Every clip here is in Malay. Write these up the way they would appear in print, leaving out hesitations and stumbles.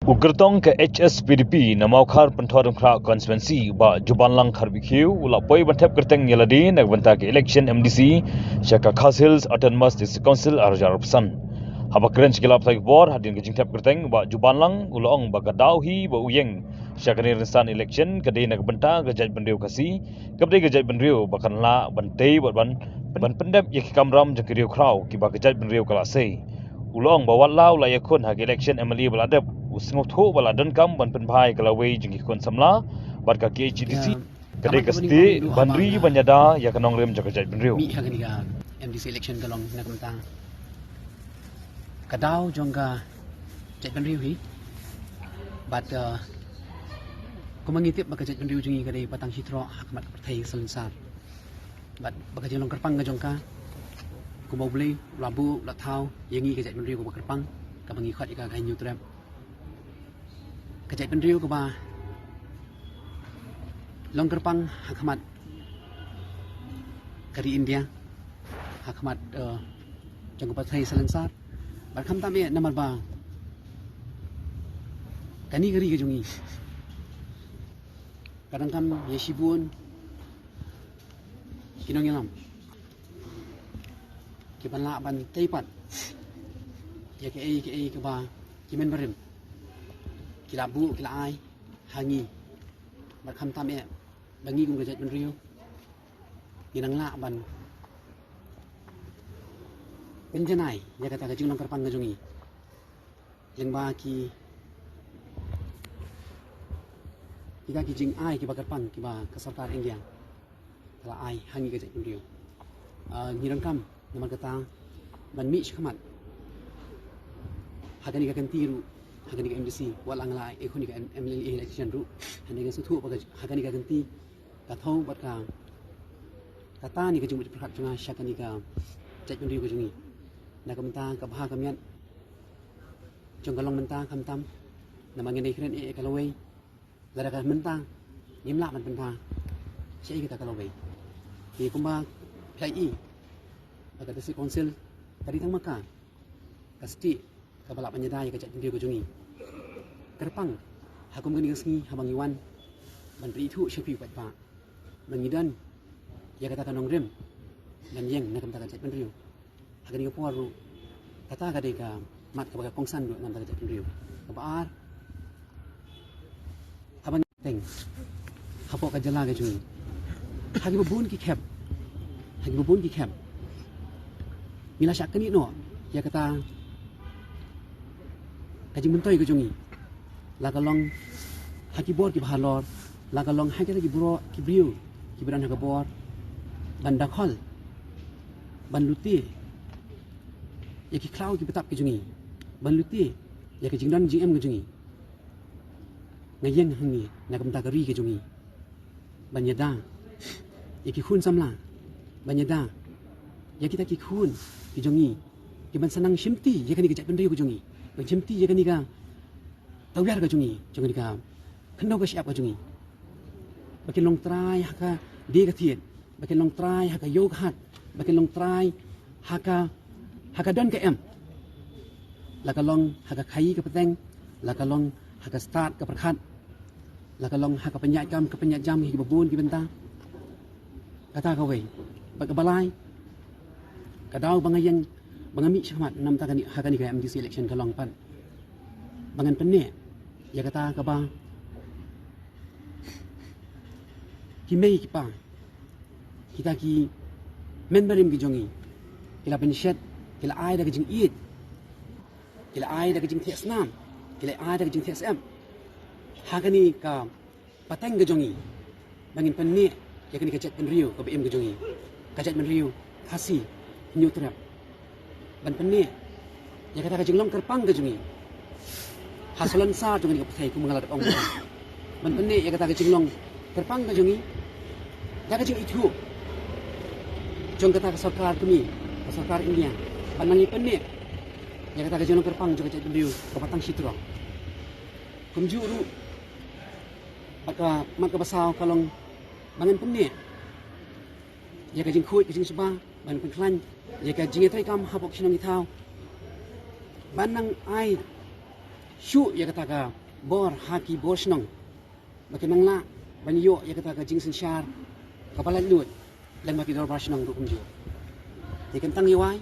Ugertong ke HSPDP na maukar pentoran kra konstituensi ba jubanlang kharbikhiu ula poi bantep kerteng nyeladi nak banta ke election MDC syaka Khas Autonomous District Council arjar pesan haba keren skilap sai bor hadin ke jingtep kerteng ba jubanlang ula ong ba gadauhi ba uyeng syaka ni restan election kedai nak banta gajaj bendriu kasi kedai gajaj bendriu bakan la bantai ban pendep yak kamram jekriu krau ki ba gajaj bendriu kalasei ulong bawat lau la yakun hak election MLA baladep usngok tho bala dan kam ban penbai kalawei jengki kon samla bat ka KHDC kadai kasti bandri banyada ya kanong rem jakajai benriu mi hak ni ga MDC election kalong na kamta kadau jongga jai benriu hi bat kumangitip bakajai benriu jengi kadai patang hitro hakmat pertai selinsar bat bakajai long kerpang ga jongka kumau beli labu latau yengi kejat penriu ke kerpang ka bangi khat ika kai nyutrap kejat penriu ke ba long kerpang hakmat kari India hakmat jang pathai salensar bar kham tame namar ba kani gari ke jungi kadang kam yeshibun kinong yalam kiban la ban teipat ya ke ke ba kimen barim kilabu kila ai hangi bar kham tam e bangi kum gajat ben riu inang la ban penjenai ya kata gajing long kerpang gajungi yang ba ki kita ki jing ai ki ba kerpang ki ba kasarkar engyang kala ai hangi gajat ben riu ngirang kam nomor kata ban mi khmat hagani ka kantiru hagani ka MDC walang la ekhoni ka MLA election ru hagani ka suthu ba hagani ka kanti ka thau bat ka kata ni ka jumut prakhat chunga shakani ka jaj benriu ka jungi na kamta ka bha kamyan jonggalong menta kamtam namangin dei kren e kalawei lara ka menta nimla man penta sei kita kalawei ki kumba plai i pada District Council tadi tang maka kasti kabala panyada ya kajat benriu kujungi terpang hakum gani ngi habang iwan bandri itu syafi pat pa mengidan ya kata kanong rem dan yeng nak kata kajat benriu hagani ka poru kata kadai ka mat ka kongsan du nam kajat benriu kabar habang teng hapo ka jala ka jungi hagi bubun ki khap mila syakani no ya kata kaji mentoi ke jungi la kalong haki bor ki bhalor la kalong haki lagi buro ki briu ki bran ha bor banda khol ban luti ya ki klau ki betap ke jungi ban luti ya ki jingdan jing ke jungi ngayeng hangi na kamta kari ke jungi ban yada ya ki khun samla ban yada ya kita ki khun ki jongi ki ban sanang shimti ya kani kejat benriu ke jongi ban shimti ya kani ka tawyar ke jongi jongi ka khando ka siap ke jongi bakin long trai haka de ka thiet bakin long trai haka yog hat bakin long trai haka don ke em la ka long haka khai ka peteng la ka long haka start ka prakhat la ka long haka penyat jam hi babun ki benta kata ka we bak balai kadau bangayang bangami syahmat nam takani hakani ka MDC election kalong pan bangan penne ya kata ka ba kimei ki pa kita ki memberim ki jongi kila penshet kila ai da jing eat kila ai da jing tsnam kila ai da jing tsm hakani ka pateng ke jongi bangin penne ya kani ka chat penriu ka bm ke jongi ka chat penriu khasi nyutrap ban penne ya kata ka jinglong kerpang ke jungi hasalan sa jungi ka pathai ku mengalat ong ban penne ya kata ka jinglong kerpang ke jungi ya ka jing itu jong kata ka sarkar kami sarkar India ban mangi penne ya kata ka jinglong kerpang juga cak benriu ka patang sitro kumjuru maka basau kalong bangan penne ya ka jing khut ka jing suba ban klan jika jingi trai kam hapok sinong ithau banang ai shu ya kata ka bor haki bor snong makin nangla banyo ya kata ka jingsen shar kapala lut dan makin dor bar snong dukum jo ya kan tang yawai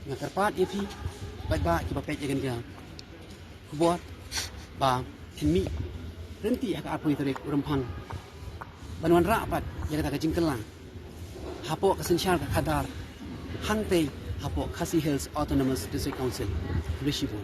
ngakarpat epi ba ki bapet ya kan ka kubot ba enmi renti hak apoi tarik urempang banwan rapat ya kata ka jingkelang hapo ka sensyar ka kadar hangte hapo Khasi Hills Autonomous District Council Rishibun